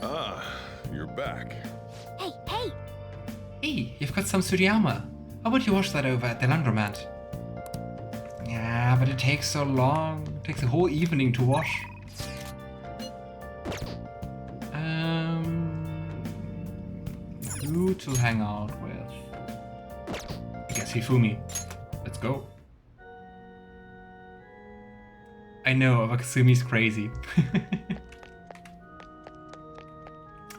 Ah, you're back. Hey, hey! Hey, you've got some Sudiyama. How about you wash that over at the laundromat? Yeah, but it takes so long. It takes a whole evening to wash. Who to hang out with? I guess Hifumi. Let's go. I know, Kasumi's crazy.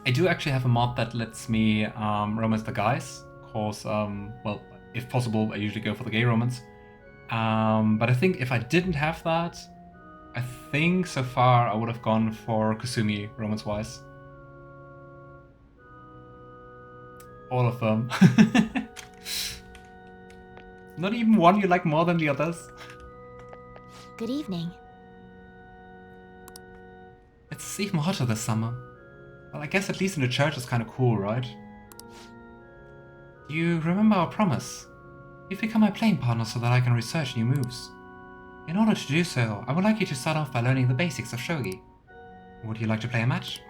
I do actually have a mod that lets me romance the guys, cause, well, if possible, I usually go for the gay romance. But I think if I didn't have that, I think so far I would have gone for Kasumi romance-wise. All of them. Not even one you like more than the others. Good evening. It's even hotter this summer. Well, I guess at least in the church it's kind of cool, right? You remember our promise? You've become my playing partner so that I can research new moves. In order to do so, I would like you to start off by learning the basics of shogi. Would you like to play a match?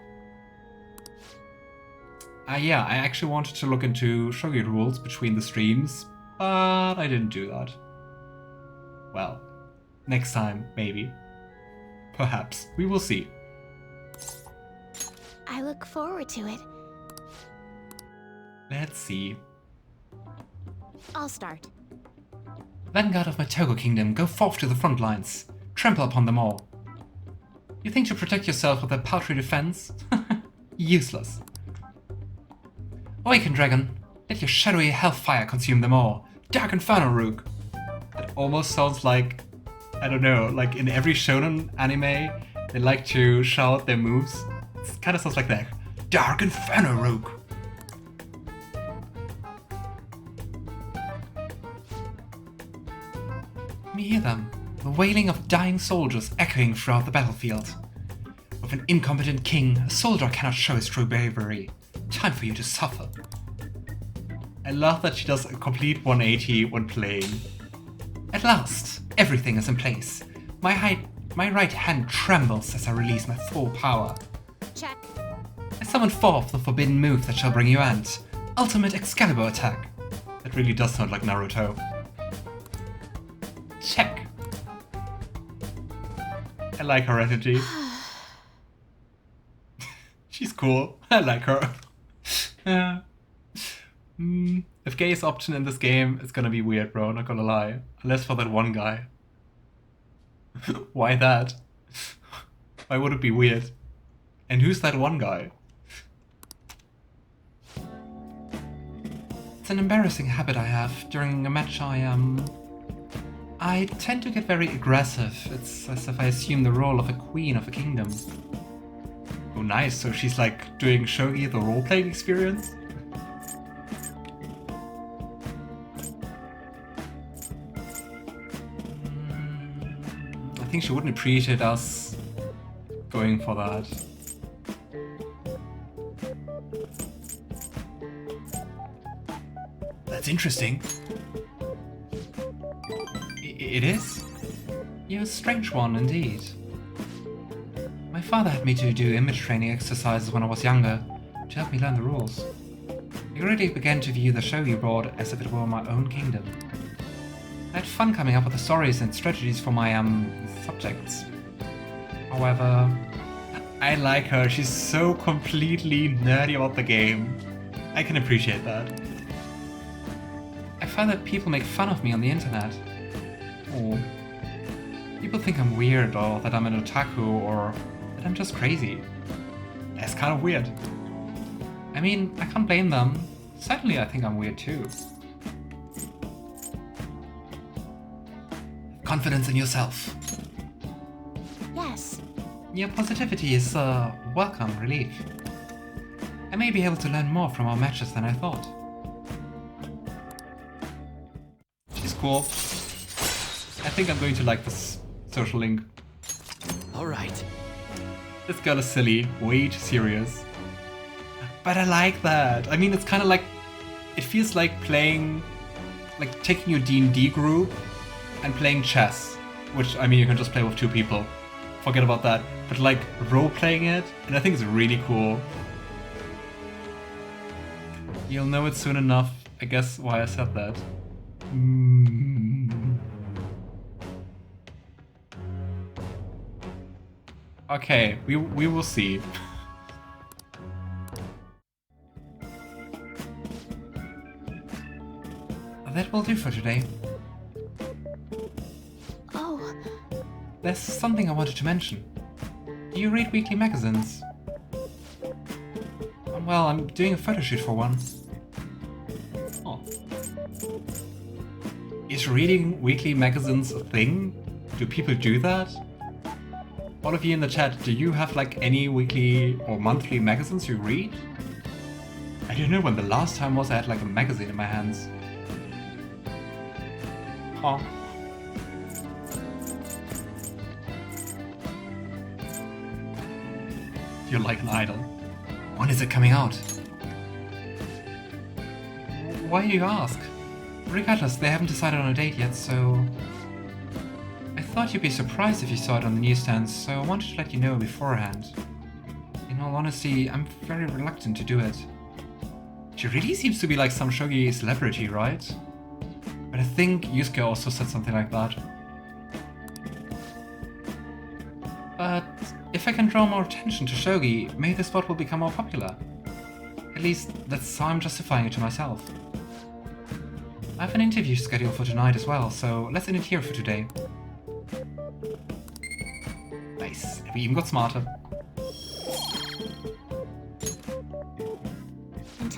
Yeah, I actually wanted to look into shogi rules between the streams, but I didn't do that. Well, next time, maybe. Perhaps. We will see. I look forward to it. Let's see. I'll start. Vanguard of my Togo Kingdom, go forth to the front lines. Trample upon them all. You think to protect yourself with a paltry defense? Useless. Awaken, dragon. Let your shadowy hellfire consume them all. Dark Inferno Rook. That almost sounds like, I don't know, like in every shonen anime, they like to shout their moves. It kind of sounds like that. Dark Inferno Rook. Let me hear them. The wailing of dying soldiers echoing throughout the battlefield. With an incompetent king, a soldier cannot show his true bravery. Time for you to suffer. I love that she does a complete 180 when playing. At last, everything is in place. My right hand trembles as I release my full power. Check. I summon forth the forbidden move that shall bring you end. Ultimate Excalibur attack. That really does sound like Naruto. Check. I like her energy. She's cool. I like her. If gay is option in this game, it's gonna be weird, bro, not gonna lie. Unless for that one guy. Why that? Why would it be weird? And who's that one guy? It's an embarrassing habit I have. During a match I tend to get very aggressive. It's as if I assume the role of a queen of a kingdom. Oh nice, so she's like doing shogi, the role-playing experience? I think she wouldn't appreciate us going for that. That's interesting. It is? You're a strange one indeed. My father had me to do image training exercises when I was younger, to help me learn the rules. I already began to view the shogi board as if it were my own kingdom. I had fun coming up with the stories and strategies for my, subjects. However, I like her, she's so completely nerdy about the game. I can appreciate that. I find that people make fun of me on the internet. Oh. People think I'm weird, or that I'm an otaku, or that I'm just crazy. That's kind of weird. I mean, I can't blame them. Certainly I think I'm weird too. Confidence in yourself. Yes. Your positivity is a welcome relief. I may be able to learn more from our matches than I thought. She's cool. I think I'm going to like this social link. Alright. This girl is silly, way too serious. But I like that. I mean, it's kind of like, it feels like playing, like taking your D&D group and playing chess. Which, I mean, you can just play with two people. Forget about that. But like role-playing it, and I think it's really cool. You'll know it soon enough, I guess, why I said that. Okay, we will see. That will do for today. Oh, There's something I wanted to mention. Do you read weekly magazines? Well, I'm doing a photo shoot for one. Oh. Is reading weekly magazines a thing? Do people do that? All of you in the chat, do you have like any weekly or monthly magazines you read? I don't know when the last time was I had like a magazine in my hands. Huh. You're like an idol. When is it coming out? Why do you ask? Regardless, they haven't decided on a date yet, so... I thought you'd be surprised if you saw it on the newsstands, so I wanted to let you know beforehand. In all honesty, I'm very reluctant to do it. She really seems to be like some shogi celebrity, right? But I think Yusuke also said something like that. But if I can draw more attention to shogi, maybe the sport will become more popular. At least, that's how I'm justifying it to myself. I have an interview scheduled for tonight as well, so let's end it here for today. Nice, we even got smarter.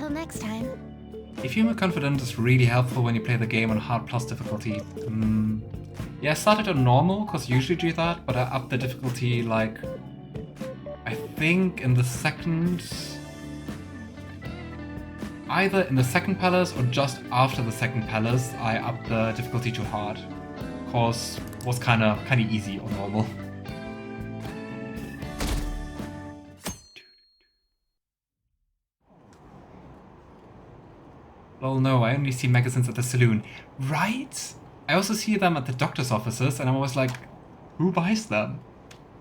until next time. If you're more confident is really helpful when you play the game on hard plus difficulty. Yeah, I started on normal, because I usually do that, but I upped the difficulty like... I think in the second... Either in the second palace or just after the second palace, I upped the difficulty to hard. Cause it was kinda easy on normal. Well, no, I only see magazines at the saloon. Right? I also see them at the doctor's offices, and I'm always like, who buys them?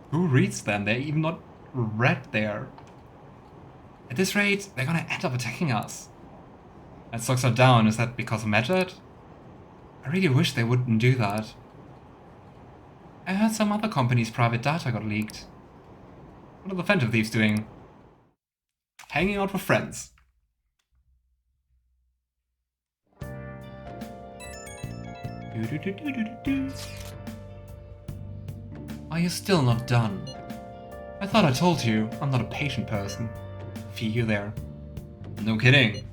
Who reads them? They're even not read there. At this rate, they're gonna end up attacking us. And stocks are down, is that because of Megami? I really wish they wouldn't do that. I heard some other company's private data got leaked. What are the Phantom Thieves doing? Hanging out with friends. Are you still not done? I thought I told you, I'm not a patient person. Fee you there. No kidding.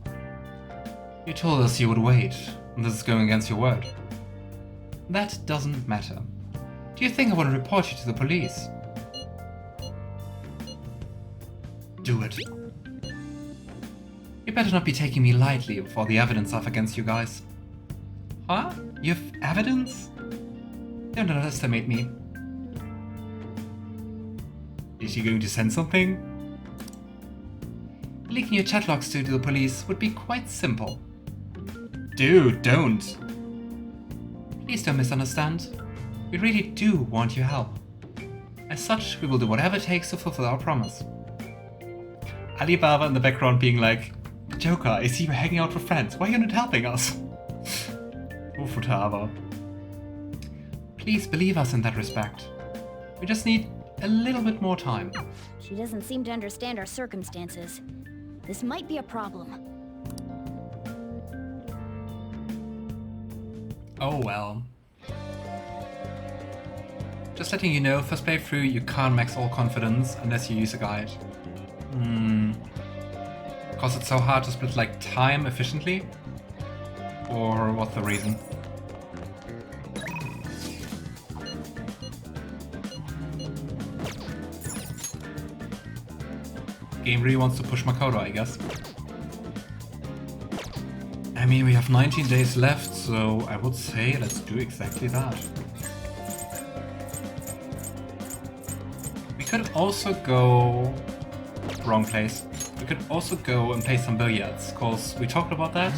You told us you would wait, and this is going against your word. That doesn't matter. Do you think I want to report you to the police? Do it. You better not be taking me lightly with all the evidence I've against you guys. Huh? You have evidence? Don't underestimate me. Is she going to send something? Leaking your chat logs to the police would be quite simple. Dude, don't. Please don't misunderstand. We really do want your help. As such, we will do whatever it takes to fulfill our promise. Alibaba in the background being like, Joker, I see you hanging out with friends. Why are you not helping us? Oh, Futaba. Please believe us in that respect. We just need a little bit more time. She doesn't seem to understand our circumstances. This might be a problem. Oh well. Just letting you know, first playthrough you can't max all confidence unless you use a guide. Because it's so hard to split like time efficiently? Or what's the reason? Game really wants to push Makoto, I guess. I mean, we have 19 days left, so I would say let's do exactly that. We could also go... Wrong place. We could also go and play some billiards, because we talked about that.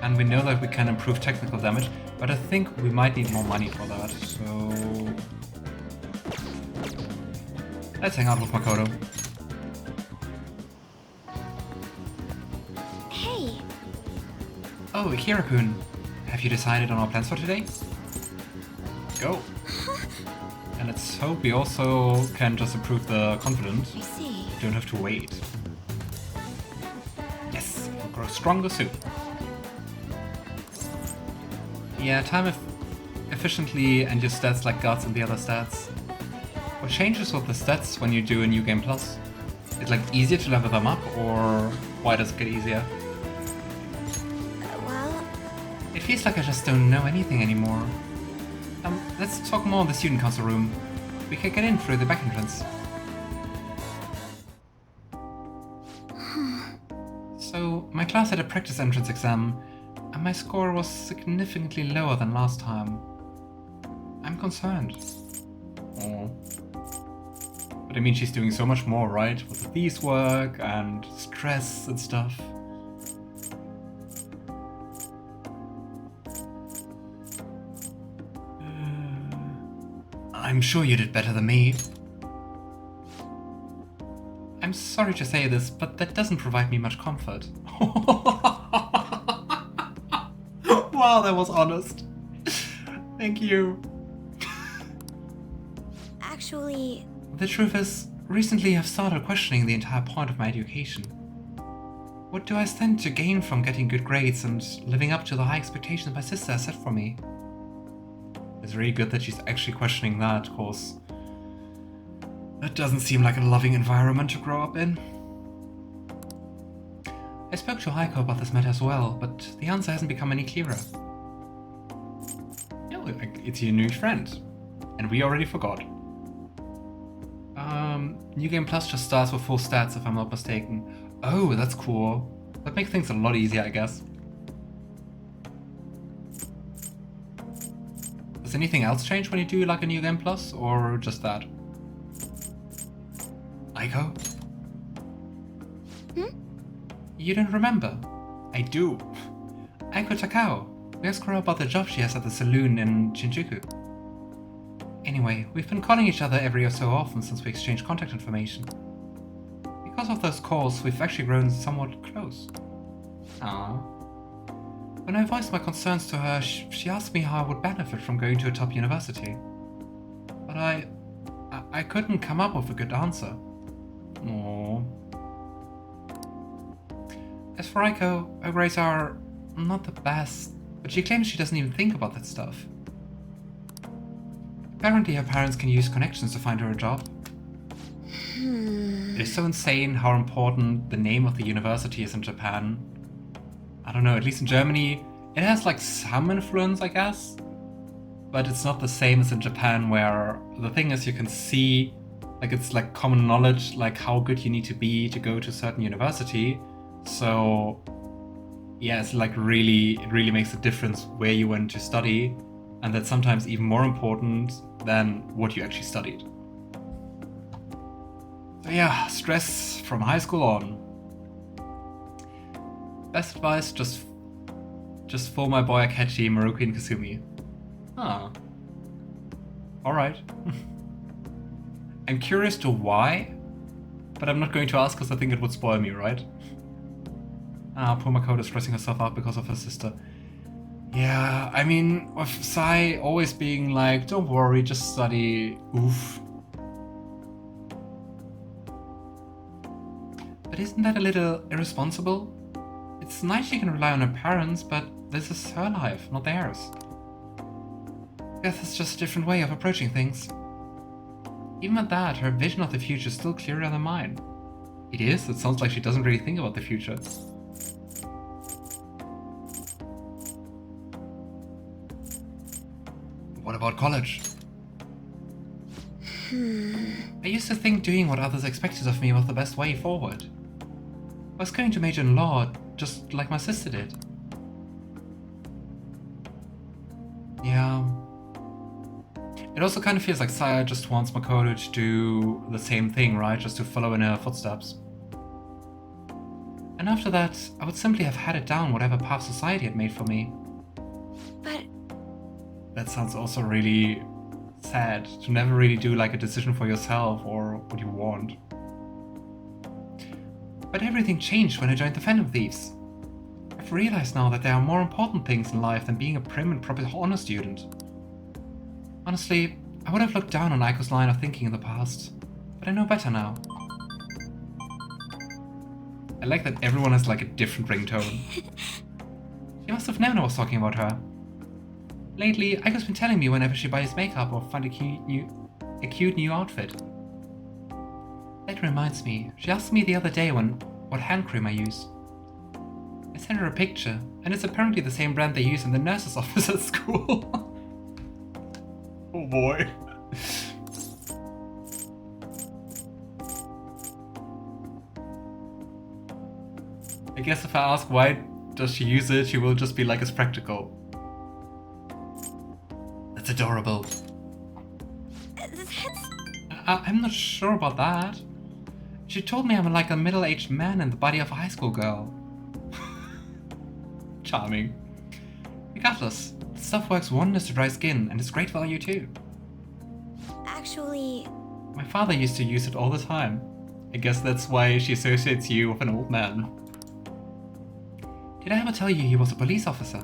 And we know that we can improve technical damage, but I think we might need more money for that, so... Let's hang out with Makoto. Oh, Akira-kun, have you decided on our plans for today? Go. And let's hope we also can just improve the confidence. I see. Don't have to wait. Yes, we'll grow stronger soon. Yeah, time efficiently and your stats like guards and the other stats. What changes with the stats when you do a new game plus? Is it like easier to level them up, or why does it get easier? Well, It feels like I just don't know anything anymore. Let's talk more in the student council room. We can get in through the back entrance. So, my class had a practice entrance exam, and my score was significantly lower than last time. I'm concerned. Oh. But I mean, she's doing so much more, right? With the thieves work and stress and stuff. I'm sure you did better than me. I'm sorry to say this, but that doesn't provide me much comfort. Wow, that was honest. Thank you. actually, The truth is, recently I've started questioning the entire point of my education. What do I stand to gain from getting good grades and living up to the high expectations my sister has set for me? It's really good that she's actually questioning that, cause that doesn't seem like a loving environment to grow up in. I spoke to Heiko about this matter as well, but the answer hasn't become any clearer. No, it's your new friend, and we already forgot. New Game Plus just starts with full stats if I'm not mistaken. Oh, that's cool. That makes things a lot easier, I guess. Does anything else change when you do like a New Game Plus, or just that? Aiko? You don't remember? I do. Aiko Takao. We asked her about the job she has at the saloon in Shinjuku. Anyway, we've been calling each other every so often since we exchanged contact information. Because of those calls, we've actually grown somewhat close. Aww. When I voiced my concerns to her, she asked me how I would benefit from going to a top university. But I couldn't come up with a good answer. Aww. As for Aiko, her grades are not the best, but she claims she doesn't even think about that stuff. Apparently her parents can use connections to find her a job. It is so insane how important the name of the university is in Japan. I don't know, at least in Germany, it has like some influence, I guess. But it's not the same as in Japan, where the thing is you can see, like it's like common knowledge, like how good you need to be to go to a certain university. So yeah, it's like it really makes a difference where you went to study. And that's sometimes even more important than what you actually studied. So yeah, stress from high school on. Best advice, just fool my boy Akechi, Maruki, and Kasumi. Ah. Alright. I'm curious to why, but I'm not going to ask because I think it would spoil me, right? Ah, poor Makoto is stressing herself out because of her sister. Yeah, I mean, with Sai always being like, don't worry, just study, oof. But isn't that a little irresponsible? It's nice she can rely on her parents, but this is her life, not theirs. I guess it's just a different way of approaching things. Even at that, her vision of the future is still clearer than mine. It is? It sounds like she doesn't really think about the future. What about college? I used to think doing what others expected of me was the best way forward. I was going to major in law, just like my sister did. Yeah. It also kind of feels like Saya just wants Makoto to do the same thing, right? Just to follow in her footsteps. And after that, I would simply have headed down whatever path society had made for me. but That sounds also really sad, to never really do like a decision for yourself or what you want. But everything changed when I joined the Phantom Thieves. I I've realized now that there are more important things in life than being a prim and proper honor student. Honestly, I would have looked down on Aiko's line of thinking in the past, but I know better now. I like that everyone has like a different ringtone. She must have known I was talking about her. Lately, Aiko's been telling me whenever she buys makeup or finds a cute new outfit. That reminds me, she asked me the other day what hand cream I use. I sent her a picture, and it's apparently the same brand they use in the nurse's office at school. Oh boy. I guess if I ask why does she use it, she will just be like, it's practical. That's adorable. I'm not sure about that. She told me I'm like a middle-aged man in the body of a high school girl. Charming. Regardless, the stuff works wonders to dry skin and it's great value too. Actually... My father used to use it all the time. I guess that's why she associates you with an old man. Did I ever tell you he was a police officer?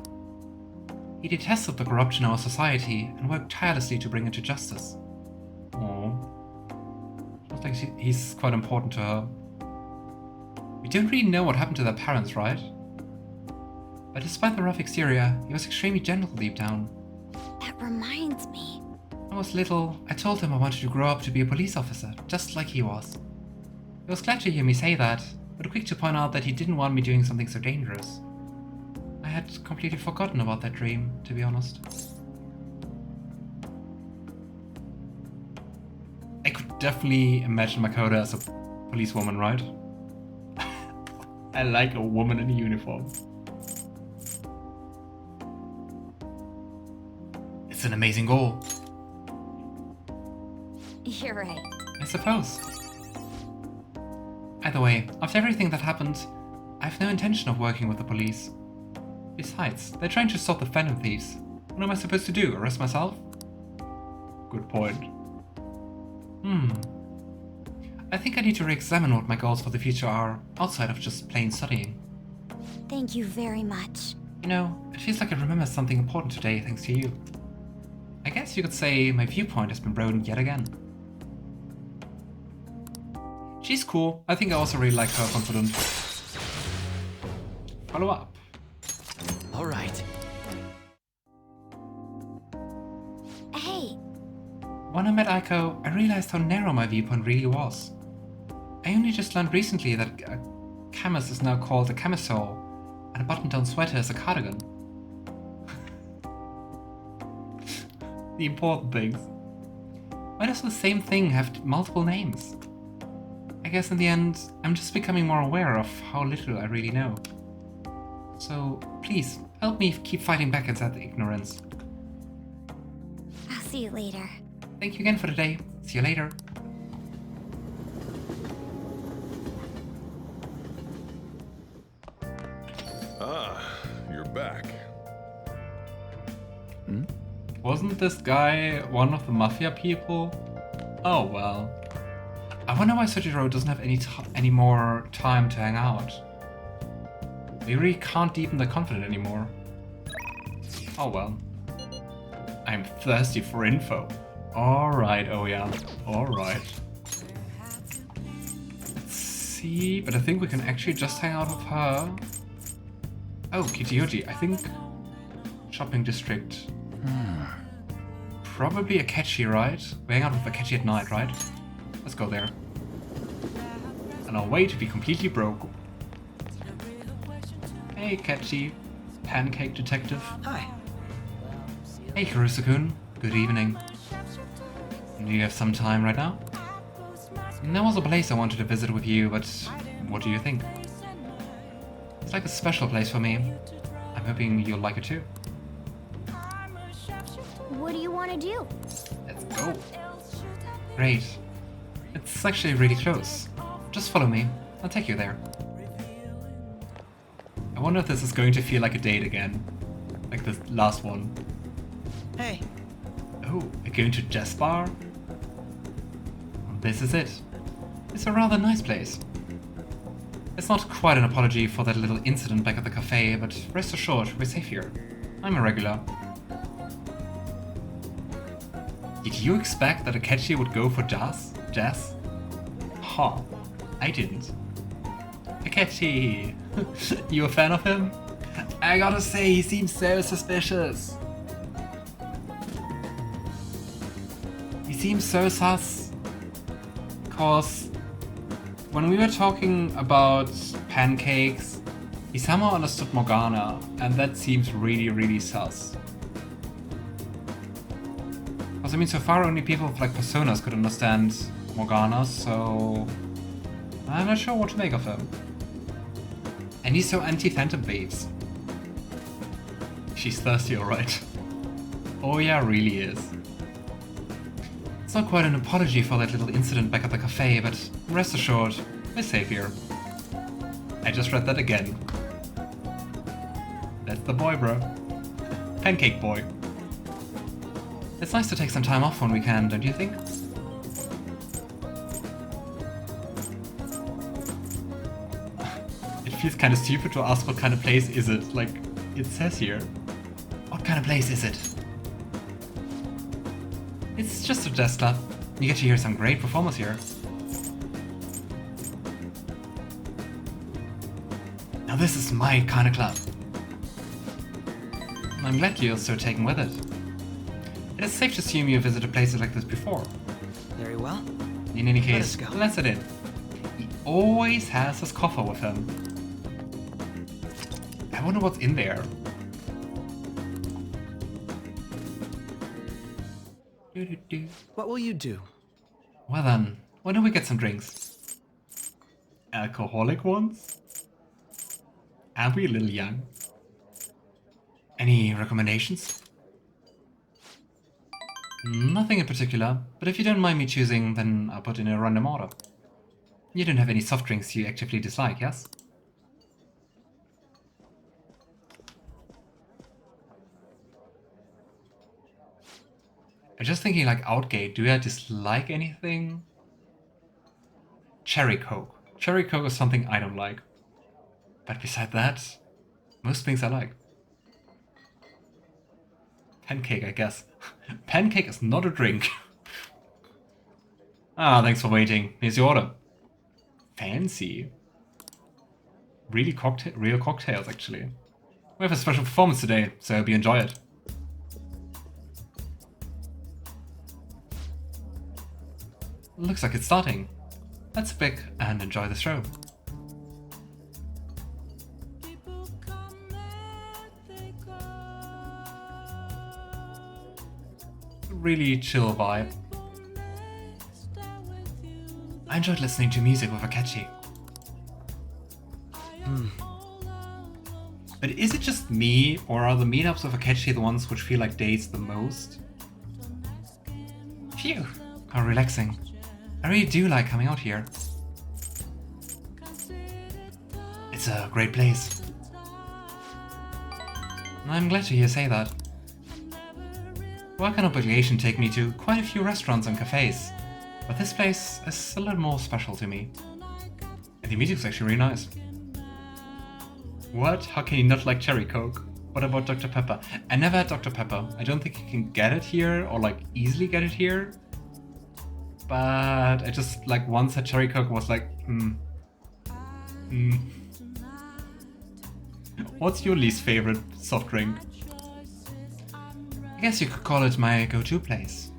He detested the corruption in our society and worked tirelessly to bring it to justice. Aww. Looks like he's quite important to her. We don't really know what happened to their parents, right? But despite the rough exterior, he was extremely gentle deep down. That reminds me. When I was little, I told him I wanted to grow up to be a police officer, just like he was. He was glad to hear me say that, but quick to point out that he didn't want me doing something so dangerous. I had completely forgotten about that dream, to be honest. I could definitely imagine Makoto as a policewoman, right? I like a woman in a uniform. It's an amazing goal. You're right. I suppose. Either way, after everything that happened, I have no intention of working with the police. Besides, they're trying to stop the Phantom Thieves. What am I supposed to do? Arrest myself? Good point. I think I need to re-examine what my goals for the future are, outside of just plain studying. Thank you very much. You know, it feels like I remembered something important today thanks to you. I guess you could say my viewpoint has been broadened yet again. She's cool. I think I also really like her confident. Follow up. All right. Hey, When I met Aiko, I realized how narrow my viewpoint really was. I only just learned recently that a camis is now called a camisole, and a button-down sweater is a cardigan. The important things. Why does the same thing have multiple names? I guess in the end, I'm just becoming more aware of how little I really know. So, please, help me keep fighting back against that ignorance. I'll see you later. Thank you again for today. See you later. Ah, you're back. Wasn't this guy one of the mafia people? Oh well. I wonder why Sojiro doesn't have any more time to hang out. We really can't deepen the conflict anymore. Oh well. I'm thirsty for info. Alright, oh yeah. Alright. Let's see, but I think we can actually just hang out with her. Oh, Kitayoji, I think shopping district. Probably Akechi, right? We hang out with Akechi at night, right? Let's go there. On our way to be completely broke. Hey, Akechi. Pancake detective. Hi. Hey, Kurusu-kun. Good evening. Do you have some time right now? There was a place I wanted to visit with you, but what do you think? It's like a special place for me. I'm hoping you'll like it too. What do you want to do? Let's go. Great. It's actually really close. Just follow me. I'll take you there. I wonder if this is going to feel like a date again. Like the last one. Hey. Oh, we're going to jazz bar? This is it. It's a rather nice place. It's not quite an apology for that little incident back at the cafe, but rest assured, we're safe here. I'm a regular. Did you expect that Akechi would go for jazz? Jazz? Ha, I didn't. Akechi! You a fan of him? I gotta say, he seems so suspicious. He seems so sus. Cause when we were talking about pancakes, he somehow understood Morgana, and that seems really, really sus. Because I mean, so far only people with like personas could understand Morgana, so I'm not sure what to make of him. And he's so anti-Phantom Thieves. She's thirsty, alright. Oh yeah, really is. It's not quite an apology for that little incident back at the cafe, but rest assured, we're safe here. I just read that again. That's the boy, bro. Pancake boy. It's nice to take some time off when we can, don't you think? It feels kind of stupid to ask what kind of place is it, like it says here. What kind of place is it? It's just a jazz club. You get to hear some great performers here. Now this is my kind of club. I'm glad you're so taken with it. It is safe to assume you visited places like this before. Very well. In any case, Let us go. let's head in. He always has his coffer with him. I wonder what's in there. What will you do? Well then, why don't we get some drinks? Alcoholic ones? Are we a little young? Any recommendations? Nothing in particular, but if you don't mind me choosing, then I'll put in a random order. You don't have any soft drinks you actively dislike, yes? I'm just thinking like Outgate, do I dislike anything? Cherry Coke. Cherry Coke is something I don't like. But beside that, most things I like. Pancake, I guess. Pancake is not a drink. Ah, thanks for waiting. Here's your order. Fancy. Really real cocktails, actually. We have a special performance today, so I hope you enjoy it. Looks like it's starting. Let's pick and enjoy the show. Really chill vibe. I enjoyed listening to music with Akechi. But is it just me, or are the meetups with Akechi the ones which feel like dates the most? Phew, how relaxing. I really do like coming out here. It's a great place. I'm glad to hear you say that. Work and obligation take me to quite a few restaurants and cafes, but this place is a little more special to me. And the music's actually really nice. What? How can you not like Cherry Coke? What about Dr. Pepper? I never had Dr. Pepper. I don't think you can get it here, or like easily get it here. But I just like once had Cherry Coke was like, What's your least favorite soft drink? I guess you could call it my go-to place.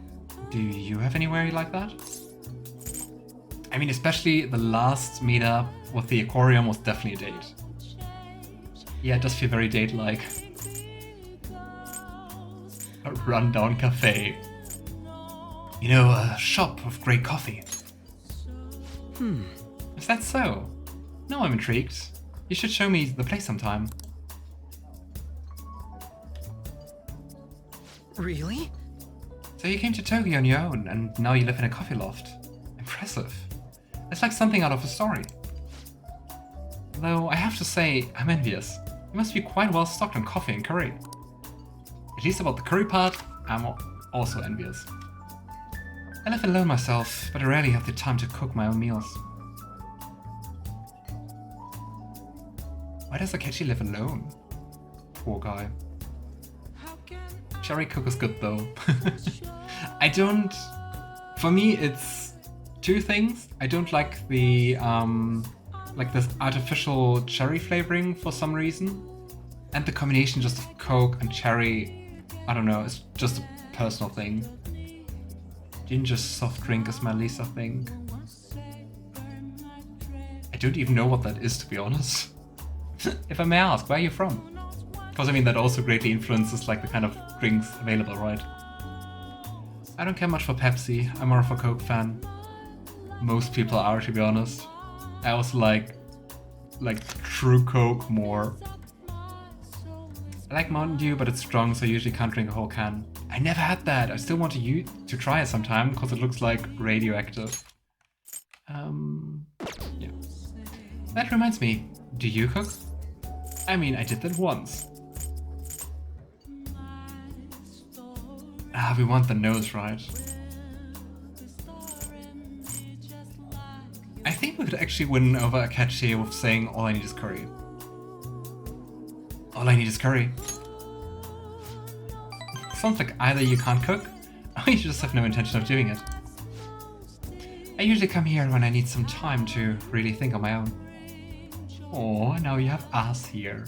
Do you have anywhere you like that? I mean, especially the last meetup with the aquarium was definitely a date. Yeah, it does feel very date-like. A rundown cafe. You know, a shop with great coffee. Is that so? No, I'm intrigued. You should show me the place sometime. Really? So you came to Tokyo on your own, and now you live in a coffee loft. Impressive. It's like something out of a story. Though I have to say, I'm envious. You must be quite well stocked on coffee and curry. At least about the curry part, I'm also envious. I live alone myself, but I rarely have the time to cook my own meals. Why does Akechi live alone? Poor guy. Cherry Coke is good though. I don't... For me, it's two things. I don't like the, like this artificial cherry flavoring for some reason. And the combination just of Coke and cherry, I don't know, it's just a personal thing. Ginger soft drink is my least thing. I don't even know what that is, to be honest. If I may ask, where are you from? Because I mean, that also greatly influences like the kind of drinks available, right? I don't care much for Pepsi, I'm more of a Coke fan. Most people are, to be honest. I also like true Coke more. I like Mountain Dew, but it's strong, so I usually can't drink a whole can. I never had that. I still want to try it sometime because it looks like radioactive. Yeah. That reminds me, do you cook? I mean, I did that once. Ah, we want the nose, right? I think we could actually win over Akechi with saying all I need is curry. All I need is curry. Sounds like either you can't cook, or you just have no intention of doing it. I usually come here when I need some time to really think on my own. Oh, now you have us here.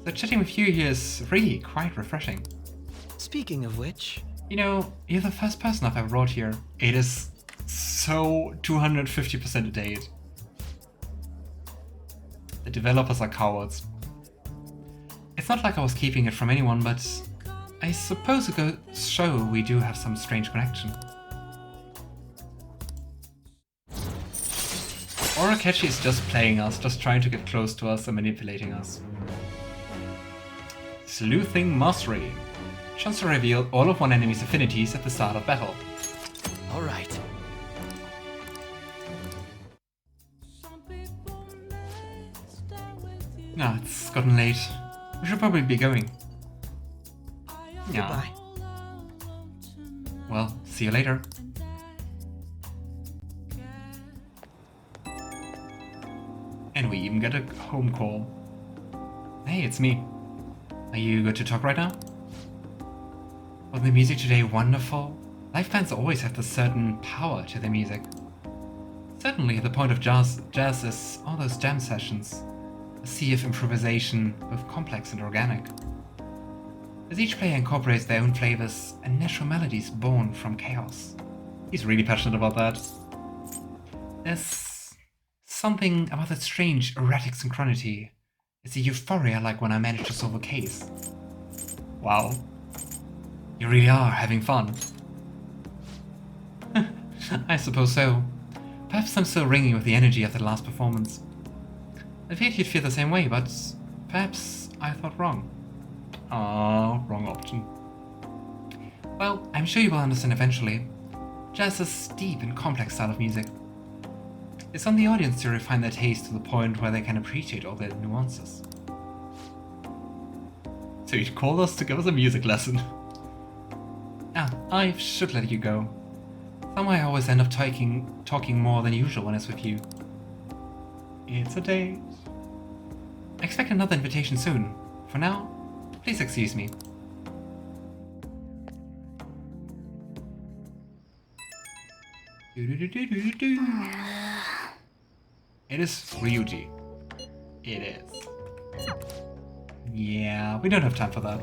So chatting with you here is really quite refreshing. Speaking of which... You know, you're the first person I've ever brought here. It is so 250% a date. The developers are cowards. It's not like I was keeping it from anyone, but I suppose it goes to show we do have some strange connection. Or Akechi is just playing us, just trying to get close to us and manipulating us. Sleuthing Mastery. Chance to reveal all of one enemy's affinities at the start of battle. Alright. Ah, it's gotten late. We should probably be going. Yeah. Goodbye. Well, see you later. And we even get a home call. Hey, it's me. Are you good to talk right now? Was the music today wonderful? Live bands always have this certain power to their music. Certainly, the point of jazz is all those jam sessions. A sea of improvisation, both complex and organic. As each player incorporates their own flavors and natural melodies born from chaos. He's really passionate about that. There's something about that strange, erratic synchronity. It's a euphoria like when I manage to solve a case. Wow. You really are having fun. I suppose so. Perhaps I'm still ringing with the energy of that last performance. I feared you'd feel the same way, but perhaps I thought wrong. Ah, wrong option. Well, I'm sure you will understand eventually. Jazz is a deep and complex style of music. It's on the audience to refine their taste to the point where they can appreciate all their nuances. So you'd call us to give us a music lesson? Ah, I should let you go. Somehow I always end up talking more than usual when it's with you. It's a date. I expect another invitation soon. For now, please excuse me. It is Ryuji. It is. Yeah, we don't have time for that.